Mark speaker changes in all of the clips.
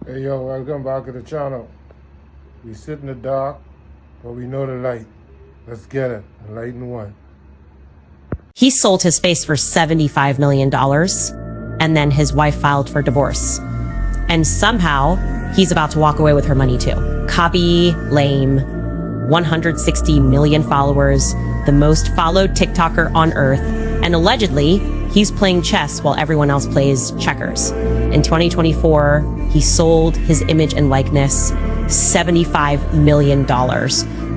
Speaker 1: Hey yo, welcome back to the channel. We sit in the dark, but we know the light. Let's get it. Enlighten one.
Speaker 2: He sold his face for $75 million, and then his wife filed for divorce. And somehow, he's about to walk away with her money too. Copy, lame, 160 million followers, the most followed TikToker on earth, and allegedly, he's playing chess while everyone else plays checkers. In 2024, he sold his image and likeness, $75 million.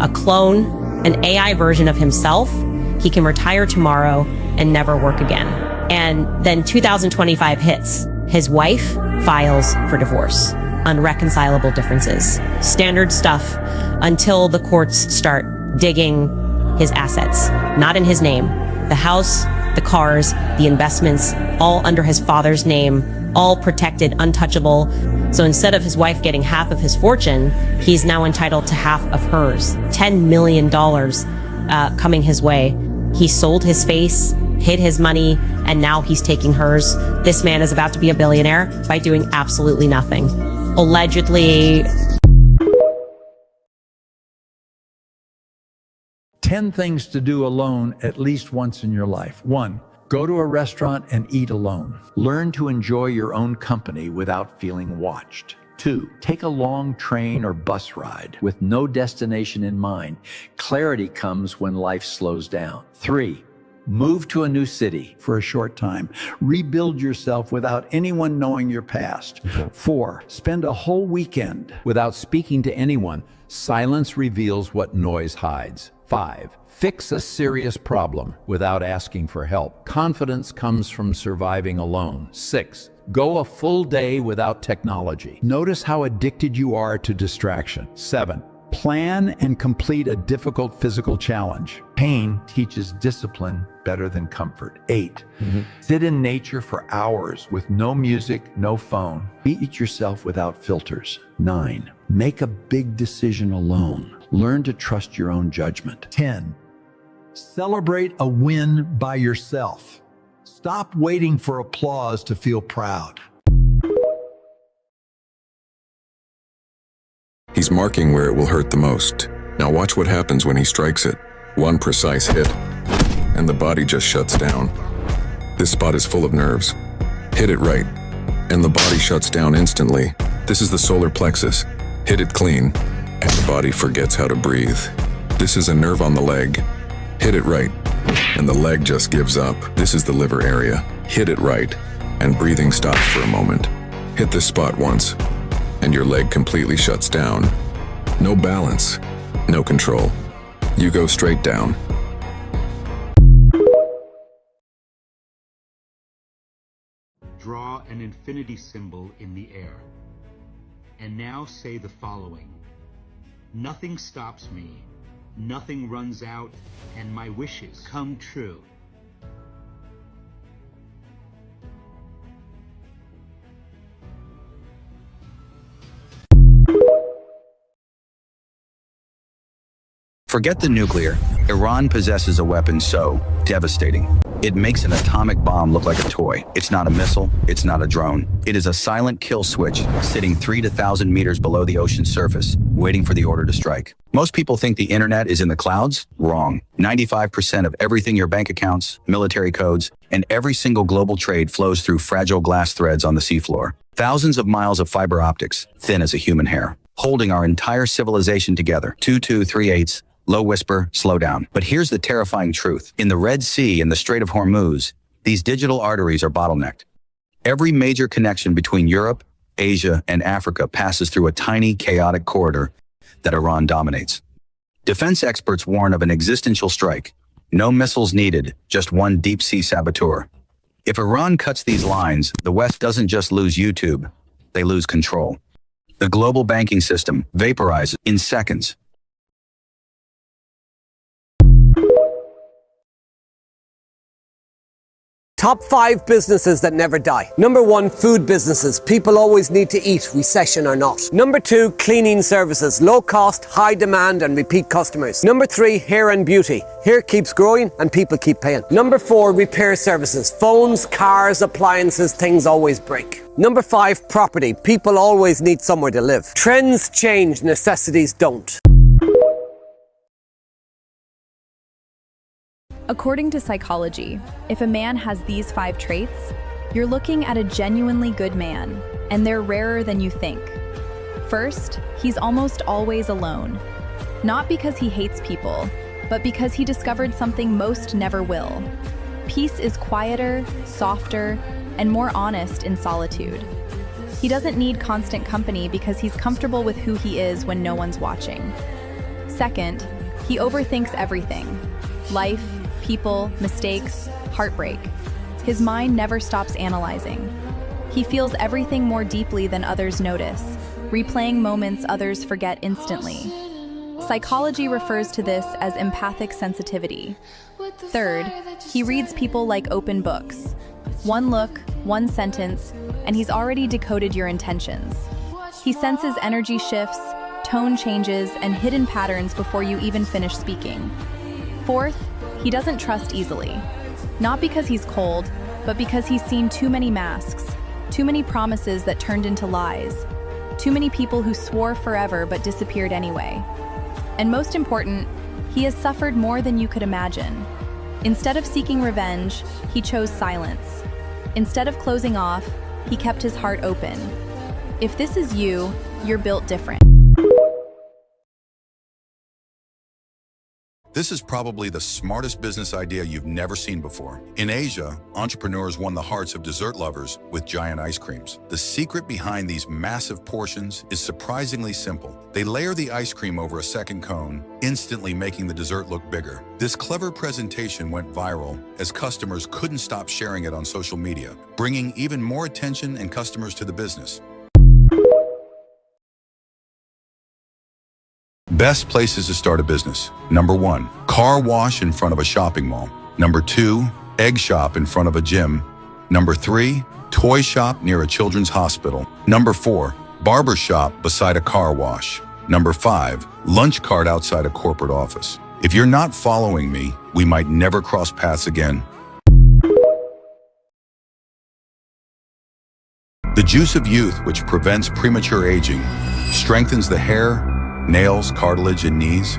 Speaker 2: A clone, an AI version of himself. He can retire tomorrow and never work again. And then 2025 hits. His wife files for divorce. Unreconcilable differences. Standard stuff until the courts start digging his assets. Not in his name. The house, the cars, the investments, all under his father's name, all protected, untouchable. So instead of his wife getting half of his fortune, he's now entitled to half of hers. $10 million coming his way. He sold his face, hid his money, and now he's taking hers. This man is about to be a billionaire by doing absolutely nothing. Allegedly.
Speaker 3: 10 things to do alone at least once in your life. 1. Go to a restaurant and eat alone. Learn to enjoy your own company without feeling watched. 2. Take a long train or bus ride with no destination in mind. Clarity comes when life slows down. 3. Move to a new city for a short time. Rebuild yourself without anyone knowing your past. 4. Spend a whole weekend without speaking to anyone. Silence reveals what noise hides. 5. Fix a serious problem without asking for help. Confidence comes from surviving alone. 6. Go a full day without technology. Notice how addicted you are to distraction. 7. Plan and complete a difficult physical challenge. Pain teaches discipline better than comfort. 8. Sit in nature for hours with no music, no phone. Eat yourself without filters. 9. Make a big decision alone. Learn to trust your own judgment. 10. Celebrate a win by yourself. Stop waiting for applause to feel proud.
Speaker 4: He's marking where it will hurt the most. Now watch what happens when he strikes it. One precise hit, and the body just shuts down. This spot is full of nerves. Hit it right, and the body shuts down instantly. This is the solar plexus. Hit it clean, and the body forgets how to breathe. This is a nerve on the leg. Hit it right, and the leg just gives up. This is the liver area. Hit it right, and breathing stops for a moment. Hit this spot once, and your leg completely shuts down. No balance, no control. You go straight down.
Speaker 5: Draw an infinity symbol in the air. And now say the following. Nothing stops me, nothing runs out, and my wishes come true.
Speaker 6: Forget the nuclear. Iran possesses a weapon so devastating. It makes an atomic bomb look like a toy. It's not a missile. It's not a drone. It is a silent kill switch sitting 3 to 1,000 meters below the ocean's surface, waiting for the order to strike. Most people think the internet is in the clouds. Wrong. 95% of everything, your bank accounts, military codes, and every single global trade flows through fragile glass threads on the seafloor. Thousands of miles of fiber optics, thin as a human hair, holding our entire civilization together. 2238. Low whisper, slow down. But here's the terrifying truth. In the Red Sea and the Strait of Hormuz, these digital arteries are bottlenecked. Every major connection between Europe, Asia, and Africa passes through a tiny, chaotic corridor that Iran dominates. Defense experts warn of an existential strike. No missiles needed, just one deep-sea saboteur. If Iran cuts these lines, the West doesn't just lose YouTube, they lose control. The global banking system vaporizes in seconds.
Speaker 7: Top 5 businesses that never die. Number 1, food businesses. People always need to eat, recession or not. Number 2, cleaning services. Low cost, high demand and repeat customers. Number 3, hair and beauty. Hair keeps growing and people keep paying. Number 4, repair services. Phones, cars, appliances, things always break. Number 5, property. People always need somewhere to live. Trends change, necessities don't.
Speaker 8: According to psychology, if a man has these 5 traits, you're looking at a genuinely good man, and they're rarer than you think. First, he's almost always alone. Not because he hates people, but because he discovered something most never will. Peace is quieter, softer, and more honest in solitude. He doesn't need constant company because he's comfortable with who he is when no one's watching. Second, he overthinks everything. Life, people, mistakes, heartbreak. His mind never stops analyzing. He feels everything more deeply than others notice, replaying moments others forget instantly. Psychology refers to this as empathic sensitivity. Third, he reads people like open books. One look, one sentence, and he's already decoded your intentions. He senses energy shifts, tone changes, and hidden patterns before you even finish speaking. Fourth, he doesn't trust easily. Not because he's cold, but because he's seen too many masks, too many promises that turned into lies, too many people who swore forever but disappeared anyway. And most important, he has suffered more than you could imagine. Instead of seeking revenge, he chose silence. Instead of closing off, he kept his heart open. If this is you, you're built different.
Speaker 6: This is probably the smartest business idea you've never seen before. In Asia, entrepreneurs won the hearts of dessert lovers with giant ice creams. The secret behind these massive portions is surprisingly simple. They layer the ice cream over a second cone, instantly making the dessert look bigger. This clever presentation went viral as customers couldn't stop sharing it on social media, bringing even more attention and customers to the business. Best places to start a business. Number 1, car wash in front of a shopping mall. Number 2, egg shop in front of a gym. Number 3, toy shop near a children's hospital. Number 4, barber shop beside a car wash. Number 5, lunch cart outside a corporate office. If you're not following me, we might never cross paths again. The juice of youth, which prevents premature aging, strengthens the hair, nails, cartilage, and knees.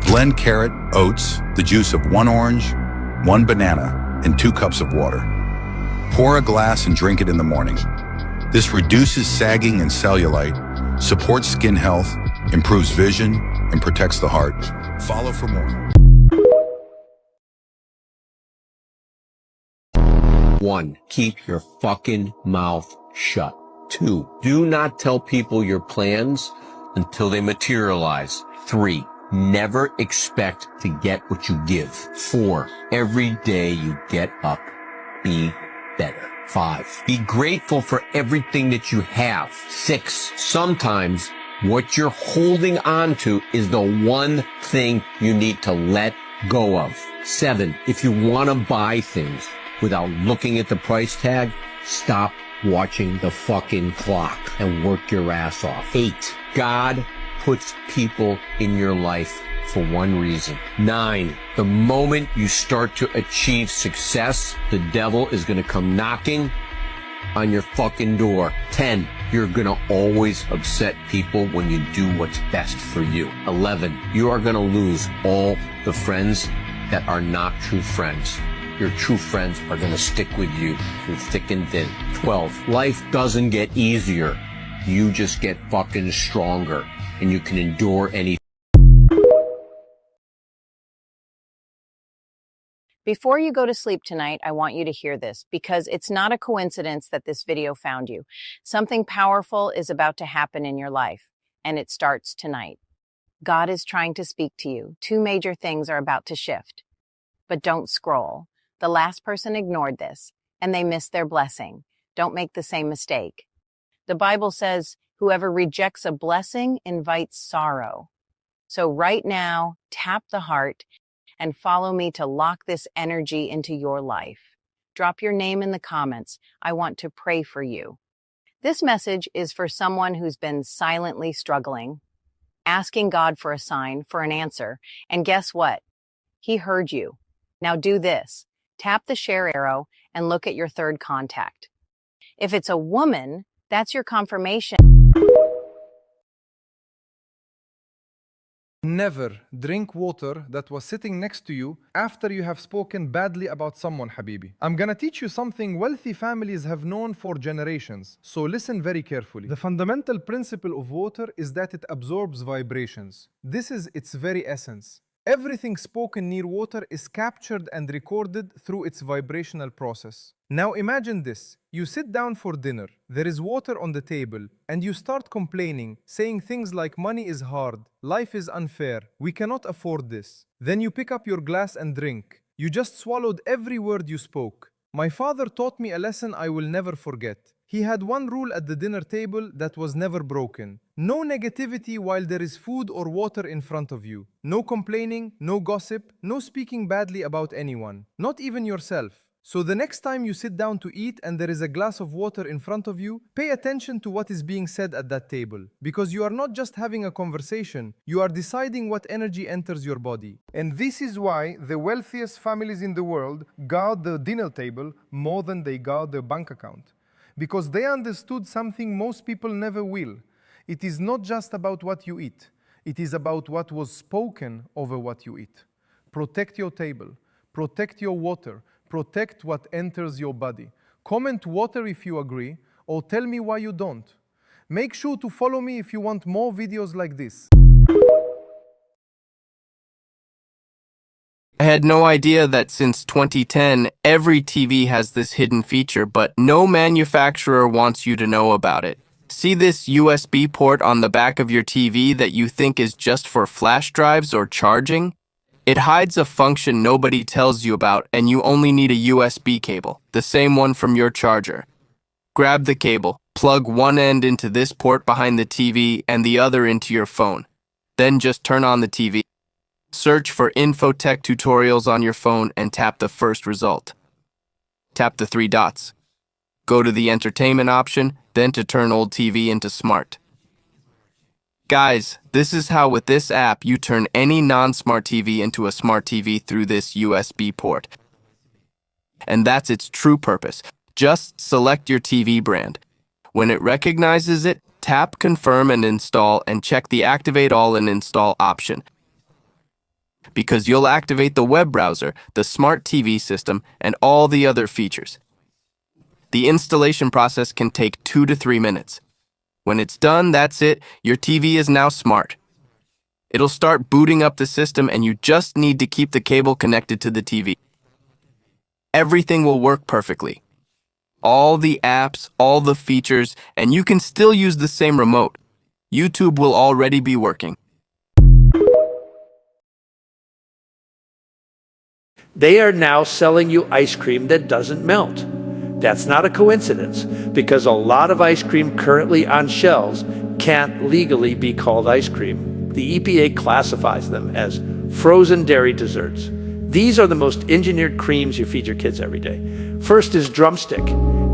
Speaker 6: Blend carrot, oats, the juice of 1 orange, 1 banana, and 2 cups of water. Pour a glass and drink it in the morning. This reduces sagging and cellulite, supports skin health, improves vision, and protects the heart. Follow for more.
Speaker 9: 1, keep your fucking mouth shut. 2, do not tell people your plans until they materialize. 3, never expect to get what you give. 4, every day you get up, be better. 5, be grateful for everything that you have. 6, sometimes what you're holding on to is the one thing you need to let go of. 7, if you want to buy things without looking at the price tag, stop watching the fucking clock and work your ass off. 8, God puts people in your life for one reason. 9, the moment you start to achieve success, the devil is going to come knocking on your fucking door. 10, you're going to always upset people when you do what's best for you. 11, you are going to lose all the friends that are not true friends. Your true friends are going to stick with you through thick and thin. 12, life doesn't get easier. You just get fucking stronger, and you can endure anything.
Speaker 10: Before you go to sleep tonight, I want you to hear this because it's not a coincidence that this video found you. Something powerful is about to happen in your life, and it starts tonight. God is trying to speak to you. 2 major things are about to shift. But don't scroll. The last person ignored this, and they missed their blessing. Don't make the same mistake. The Bible says, whoever rejects a blessing invites sorrow. So right now, tap the heart and follow me to lock this energy into your life. drop your name in the comments. I want to pray for you. This message is for someone who's been silently struggling, asking God for a sign, for an answer. And guess what? He heard you. Now do this. Tap the share arrow and look at your third contact. If it's a woman, that's your confirmation.
Speaker 11: Never drink water that was sitting next to you after you have spoken badly about someone, Habibi. I'm gonna teach you something wealthy families have known for generations, so listen very carefully. The fundamental principle of water is that it absorbs vibrations. This is its very essence. Everything spoken near water is captured and recorded through its vibrational process. Now imagine this. You sit down for dinner, there is water on the table, and you start complaining, saying things like money is hard, life is unfair, we cannot afford this. Then you pick up your glass and drink. You just swallowed every word you spoke. My father taught me a lesson I will never forget. He had one rule at the dinner table that was never broken. No negativity while there is food or water in front of you. No complaining, no gossip, no speaking badly about anyone, not even yourself. So the next time you sit down to eat and there is a glass of water in front of you, pay attention to what is being said at that table. Because you are not just having a conversation, you are deciding what energy enters your body. And this is why the wealthiest families in the world guard the dinner table more than they guard their bank account. Because they understood something most people never will. It is not just about what you eat. It is about what was spoken over what you eat. Protect your table. Protect your water. Protect what enters your body. Comment water if you agree, or tell me why you don't. Make sure to follow me if you want more videos like this.
Speaker 12: I had no idea that since 2010, every TV has this hidden feature, but no manufacturer wants you to know about it. See this USB port on the back of your TV that you think is just for flash drives or charging? It hides a function nobody tells you about, and you only need a USB cable, the same one from your charger. Grab the cable, plug one end into this port behind the TV and the other into your phone. Then just turn on the TV. Search for Infotech tutorials on your phone and tap the first result. Tap the three dots. Go to the entertainment option, then to turn old TV into smart. Guys, this is how with this app you turn any non-smart TV into a smart TV through this USB port. And that's its true purpose. Just select your TV brand. When it recognizes it, tap Confirm and Install and check the Activate All and Install option. Because you'll activate the web browser, the smart TV system, and all the other features. The installation process can take 2 to 3 minutes. When it's done, that's it. Your TV is now smart. It'll start booting up the system and you just need to keep the cable connected to the TV. Everything will work perfectly. All the apps, all the features, and you can still use the same remote. YouTube will already be working.
Speaker 13: They are now selling you ice cream that doesn't melt. That's not a coincidence, because a lot of ice cream currently on shelves can't legally be called ice cream. The EPA classifies them as frozen dairy desserts. These are the most engineered creams you feed your kids every day. First is Drumstick.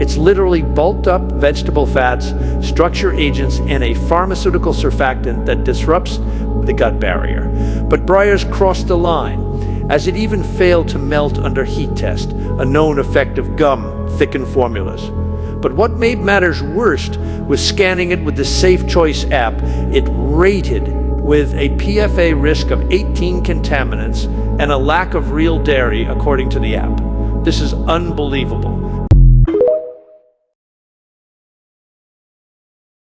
Speaker 13: It's literally bulked up vegetable fats, structure agents, and a pharmaceutical surfactant that disrupts the gut barrier. But Breyers crossed the line, as it even failed to melt under heat test, a known effect of gum thickened formulas. But what made matters worst was scanning it with the Safe Choice app. It rated with a PFA risk of 18 contaminants and a lack of real dairy, according to the app. This is unbelievable.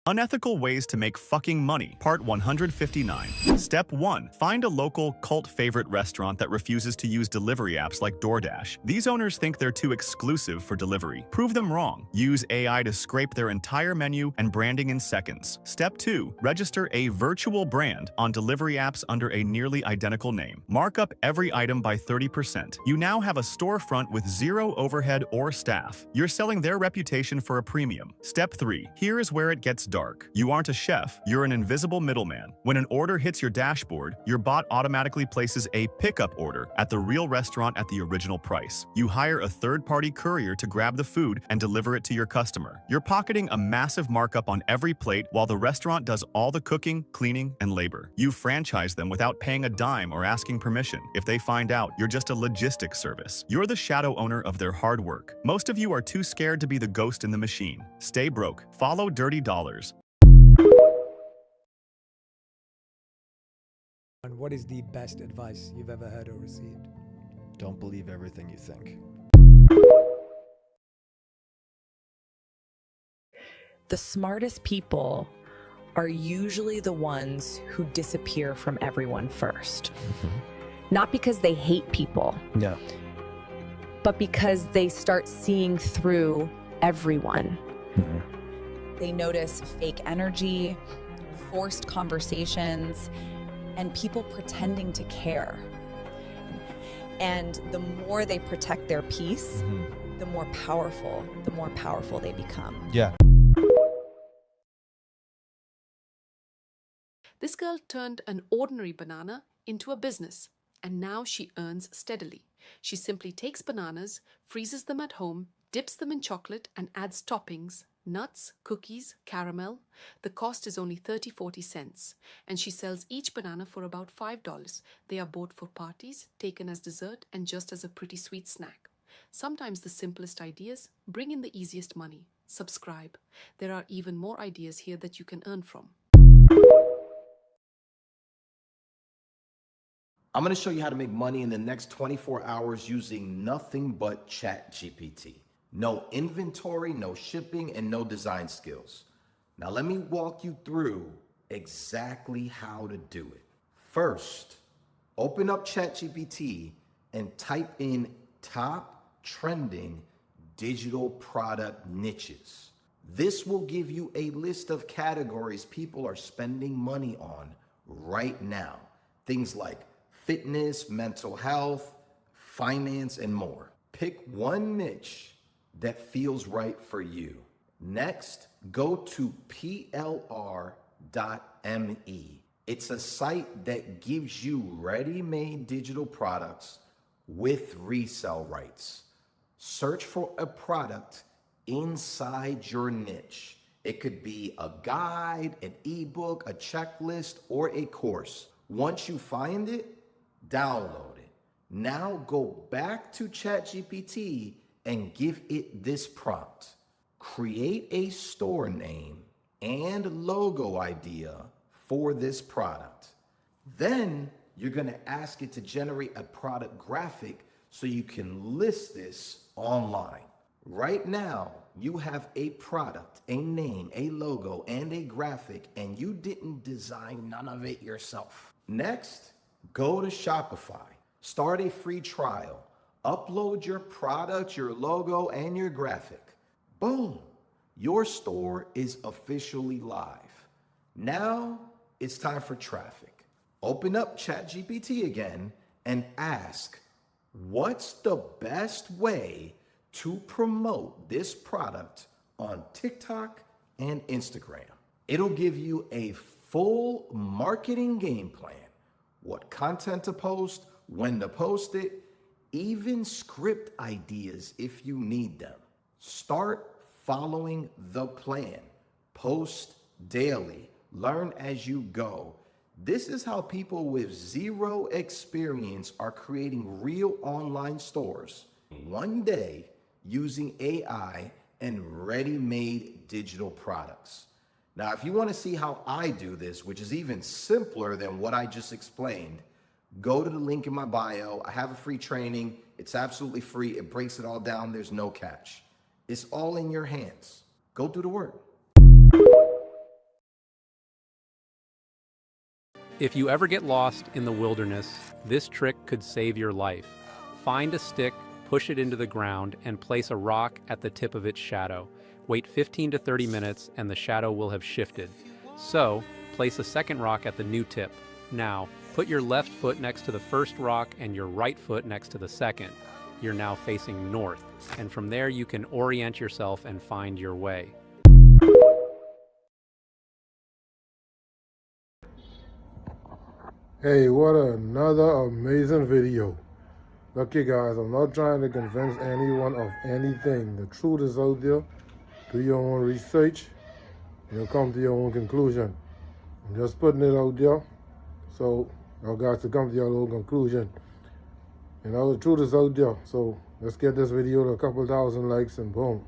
Speaker 14: Unethical Ways to Make Fucking Money, Part 159. Step 1. Find a local, cult favorite restaurant that refuses to use delivery apps like DoorDash. These owners think they're too exclusive for delivery. Prove them wrong. Use AI to scrape their entire menu and branding in seconds. Step 2. Register a virtual brand on delivery apps under a nearly identical name. Mark up every item by 30%. You now have a storefront with zero overhead or staff. You're selling their reputation for a premium. Step 3. Here is where it gets dark. dark. You aren't a chef, you're an invisible middleman. When an order hits your dashboard, your bot automatically places a pickup order at the real restaurant at the original price. You hire a third-party courier to grab the food and deliver it to your customer. You're pocketing a massive markup on every plate while the restaurant does all the cooking, cleaning, and labor. You franchise them without paying a dime or asking permission. If they find out, you're just a logistics service. You're the shadow owner of their hard work. Most of you are too scared to be the ghost in the machine. Stay broke. Follow Dirty Dollars.
Speaker 15: And what is the best advice you've ever heard or received?
Speaker 16: Don't believe everything you think.
Speaker 17: The smartest people are usually the ones who disappear from everyone first. Not because they hate people,
Speaker 16: No.
Speaker 17: but because they start seeing through everyone. They notice fake energy, forced conversations, and people pretending to care. And the more they protect their peace, the more powerful they become.
Speaker 16: Yeah.
Speaker 18: This girl turned an ordinary banana into a business, and now she earns steadily. She simply takes bananas, freezes them at home, dips them in chocolate, and adds toppings, nuts, cookies, caramel. The cost is only 30-40 cents, and she sells each banana for about $5. They are bought for parties, taken as dessert, and just as a pretty sweet snack. Sometimes the simplest ideas bring in the easiest money. Subscribe. There are even more ideas here that you can earn from.
Speaker 19: I'm going to show you how to make money in the next 24 hours using nothing but ChatGPT. No inventory, no shipping, and no design skills. Now let me walk you through exactly how to do it. First, open up ChatGPT and type in top trending digital product niches. This will give you a list of categories people are spending money on right now. Things like fitness, mental health, finance, and more. Pick one niche that feels right for you. Next, go to plr.me. It's a site that gives you ready-made digital products with resale rights. Search for a product inside your niche. It could be a guide, an ebook, a checklist, or a course. Once you find it, download it. Now go back to ChatGPT and give it this prompt. Create a store name and logo idea for this product. Then you're gonna ask it to generate a product graphic so you can list this online. Right now, you have a product, a name, a logo, and a graphic, and you didn't design none of it yourself. Next, go to Shopify, start a free trial, upload your product, your logo, and your graphic. Boom, your store is officially live. Now it's time for traffic. Open up ChatGPT again and ask, what's the best way to promote this product on TikTok and Instagram? It'll give you a full marketing game plan. What content to post, when to post it, even script ideas if you need them. Start following the plan. Post daily. Learn as you go. This is how people with zero experience are creating real online stores one day using AI and ready-made digital products. Now, if you want to see how I do this, which is even simpler than what I just explained, go to the link in my bio. I have a free training. It's absolutely free. It breaks it all down. There's no catch. It's all in your hands. Go do the work.
Speaker 20: If you ever get lost in the wilderness, this trick could save your life. Find a stick, push it into the ground, and place a rock at the tip of its shadow. Wait 15 to 30 minutes and the shadow will have shifted. So, place a second rock at the new tip. Now, put your left foot next to the first rock and your right foot next to the second. You're now facing north, and from there you can orient yourself and find your way.
Speaker 1: Hey, what another amazing video. Look here guys, I'm not trying to convince anyone of anything. The truth is out there. Do your own research and you'll come to your own conclusion. I'm just putting it out there so y'all guys to come to your own conclusion. You know, the truth is out there. So let's get this video to a couple thousand likes and boom.